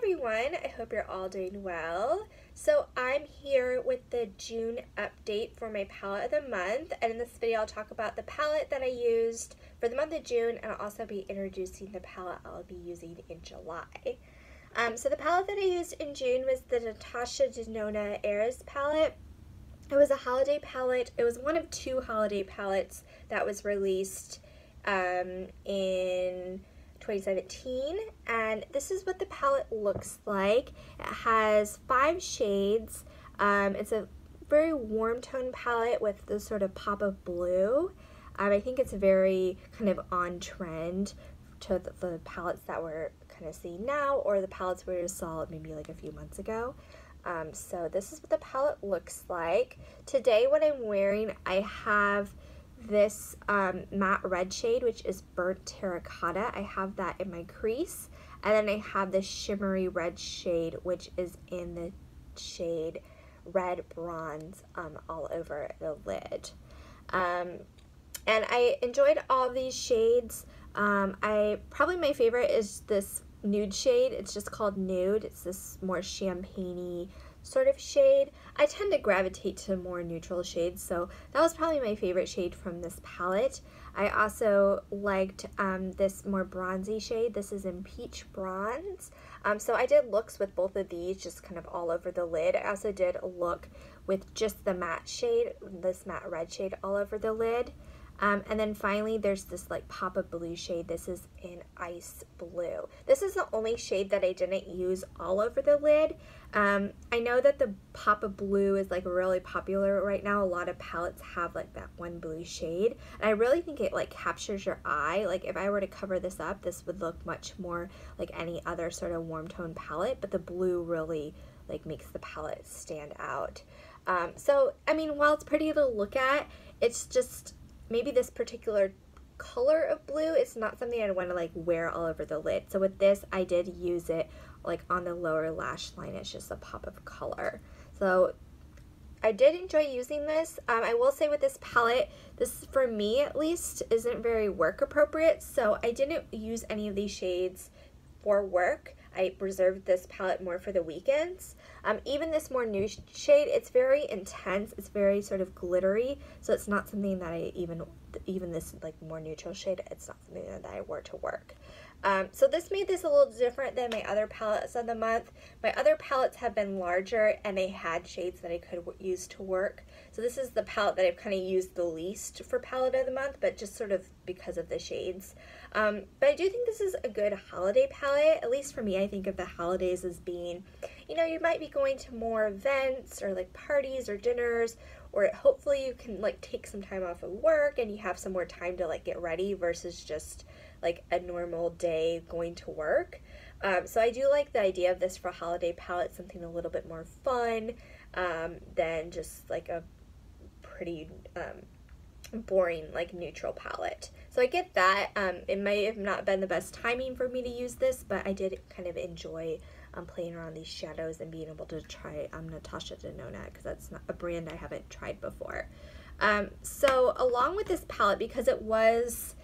everyone, I hope you're all doing well. So I'm here with the June update for my palette of the month, and in this video I'll talk about the palette that I used for the month of June, and I'll also be introducing the palette I'll be using in July. So the palette that I used in June was the Natasha Denona Aeris palette. It was a holiday palette. It was one of two holiday palettes that was released in 2017, and this is what the palette looks like. It has 5 shades. It's a very warm tone palette with this sort of pop of blue. I think it's very kind of on trend to the palettes that we're kind of seeing now, or the palettes we just saw maybe like a few months ago. So this is what the palette looks like. Today what I'm wearing, I have this matte red shade, which is burnt terracotta. I have that in my crease, and then I have this shimmery red shade, which is in the shade red bronze all over the lid. And I enjoyed all of these shades. Probably my favorite is this nude shade. It's just called Nude. It's this more champagne-y sort of shade. I tend to gravitate to more neutral shades, so that was probably my favorite shade from this palette. I also liked this more bronzy shade. This is in Peach Bronze. So I did looks with both of these, just kind of all over the lid. I also did a look with just the matte shade, this matte red shade all over the lid. And then finally there's this like pop of blue shade. This is in Ice Blue. This is the only shade that I didn't use all over the lid. I know that the pop of blue is like really popular right now. A lot of palettes have like that one blue shade, and I really think it like captures your eye. Like if I were to cover this up, this would look much more like any other sort of warm tone palette, but the blue really like makes the palette stand out. So I mean, while it's pretty to look at, it's just maybe this particular color of blue, it's not something I'd want to like wear all over the lid. So with this, I did use it like on the lower lash line. It's just a pop of color. So I did enjoy using this. I will say with this palette, this for me at least isn't very work appropriate. So I didn't use any of these shades for work. I reserved this palette more for the weekends. Even this more nude shade, it's very intense. It's very sort of glittery, so it's not something that I even this like more neutral shade, it's not something that I wore to work. So this made this a little different than my other palettes of the month. My other palettes have been larger and they had shades that I could use to work. So this is the palette that I've kind of used the least for palette of the month, but just sort of because of the shades. But I do think this is a good holiday palette. At least for me, I think of the holidays as being, you know, you might be going to more events or like parties or dinners, or hopefully you can like take some time off of work and you have some more time to like get ready versus just like a normal day going to work. So I do like the idea of this for a holiday palette, something a little bit more fun than just like a pretty boring like neutral palette. So I get that. It might have not been the best timing for me to use this, but I did kind of enjoy playing around these shadows and being able to try Natasha Denona, because that's not a brand I haven't tried before. So along with this palette, because it was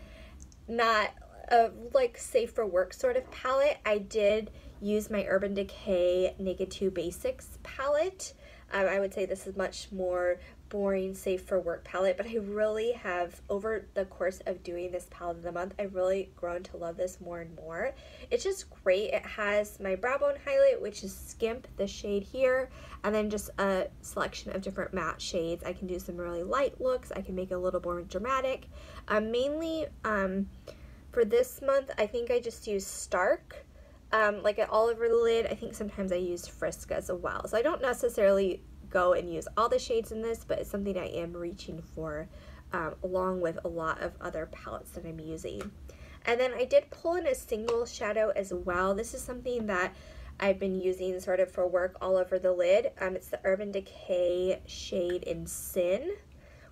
not a like safe for work sort of palette, I did use my Urban Decay Naked 2 Basics palette. I would say this is much more boring, safe for work palette, but I really have, over the course of doing this palette of the month, I've really grown to love this more and more. It's just great. It has my brow bone highlight, which is Skimp, the shade here, and then just a selection of different matte shades. I can do some really light looks. I can make it a little more dramatic. Mainly for this month, I think I just used Stark. Like all over the lid. I think sometimes I used Frisk as well. So I don't necessarily go and use all the shades in this, but it's something I am reaching for along with a lot of other palettes that I'm using. And then I did pull in a single shadow as well. This is something that I've been using sort of for work all over the lid. It's the Urban Decay shade in Sin,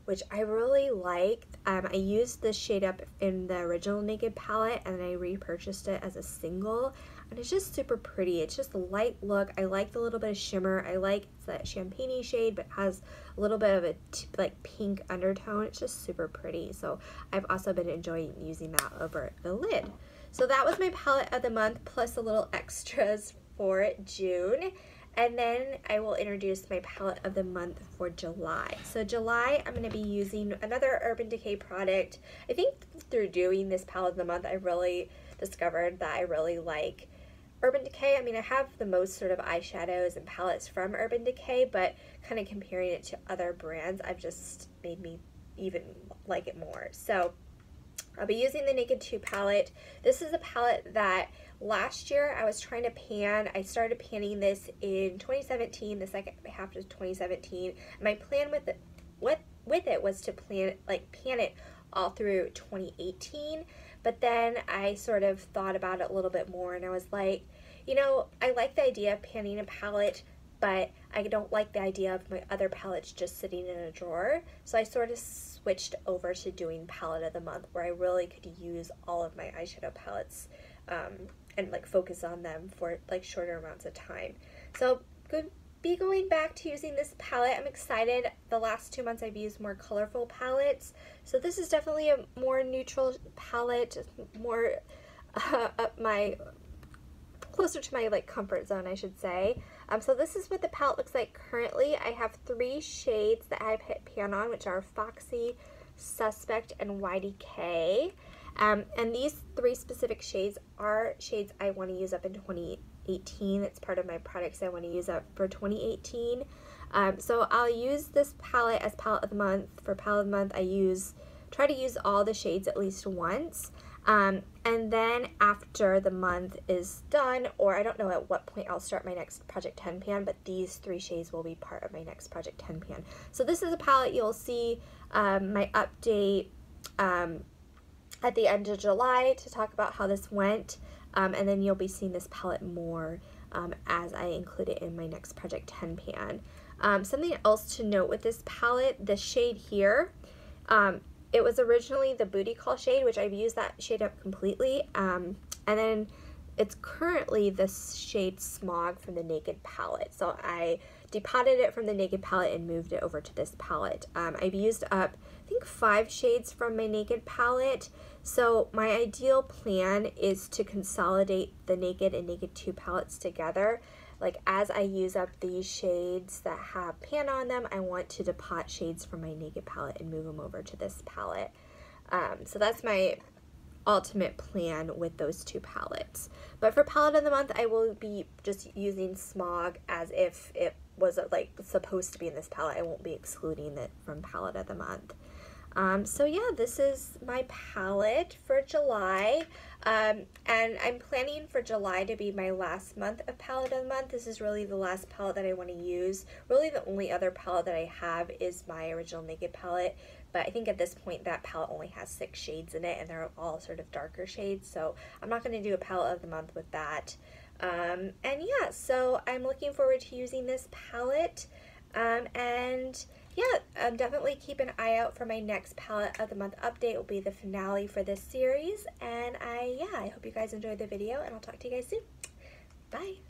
which I really liked. I used this shade up in the original Naked palette, and then I repurchased it as a single, and it's just super pretty. It's just a light look. I like the little bit of shimmer. I like that champagne-y shade, but has a little bit of a like pink undertone. It's just super pretty. So I've also been enjoying using that over the lid. So that was my palette of the month, plus a little extras for June. And then I will introduce my palette of the month for July. So July, I'm going to be using another Urban Decay product. I think through doing this palette of the month, I really discovered that I really like Urban Decay. I mean, I have the most sort of eyeshadows and palettes from Urban Decay, but kind of comparing it to other brands, I've just made me even like it more. So I'll be using the Naked 2 palette. This is a palette that last year I was trying to pan. I started panning this in 2017, the second half of 2017. My plan with it was to pan it all through 2018. But then I sort of thought about it a little bit more, and I was like, you know, I like the idea of panning a palette, but I don't like the idea of my other palettes just sitting in a drawer. So I sort of switched over to doing palette of the month, where I really could use all of my eyeshadow palettes and like focus on them for like shorter amounts of time. So could be going back to using this palette. I'm excited. The last 2 months I've used more colorful palettes, so this is definitely a more neutral palette, more closer to my like comfort zone, I should say. So this is what the palette looks like currently. I have 3 shades that I've hit pan on, which are Foxy, Suspect, and YDK. And these 3 specific shades are shades I want to use up in 2018. It's part of my products I want to use up for 2018. So I'll use this palette as palette of the month. For palette of the month, I try to use all the shades at least once. And then after the month is done, or I don't know at what point I'll start my next Project 10 pan, but these 3 shades will be part of my next Project 10 pan. So this is a palette you'll see my update at the end of July to talk about how this went, and then you'll be seeing this palette more as I include it in my next Project 10 pan. Something else to note with this palette, the shade here, it was originally the Booty Call shade, which I've used that shade up completely, and then it's currently the shade Smog from the Naked palette. So I depotted it from the Naked palette and moved it over to this palette. I've used up, I think, 5 shades from my Naked palette. So my ideal plan is to consolidate the Naked and Naked 2 palettes together. Like, as I use up these shades that have pan on them, I want to depot shades from my Naked palette and move them over to this palette. So that's my ultimate plan with those 2 palettes. But for palette of the month, I will be just using Smog as if it was like supposed to be in this palette. I won't be excluding it from palette of the month. So yeah, this is my palette for July, and I'm planning for July to be my last month of palette of the month. This is really the last palette that I want to use. Really the only other palette that I have is my original Naked palette, but I think at this point that palette only has 6 shades in it, and they're all sort of darker shades, so I'm not going to do a palette of the month with that. And yeah, so I'm looking forward to using this palette, and yeah, definitely keep an eye out for my next palette of the month update. It will be the finale for this series, and I hope you guys enjoyed the video, and I'll talk to you guys soon. Bye!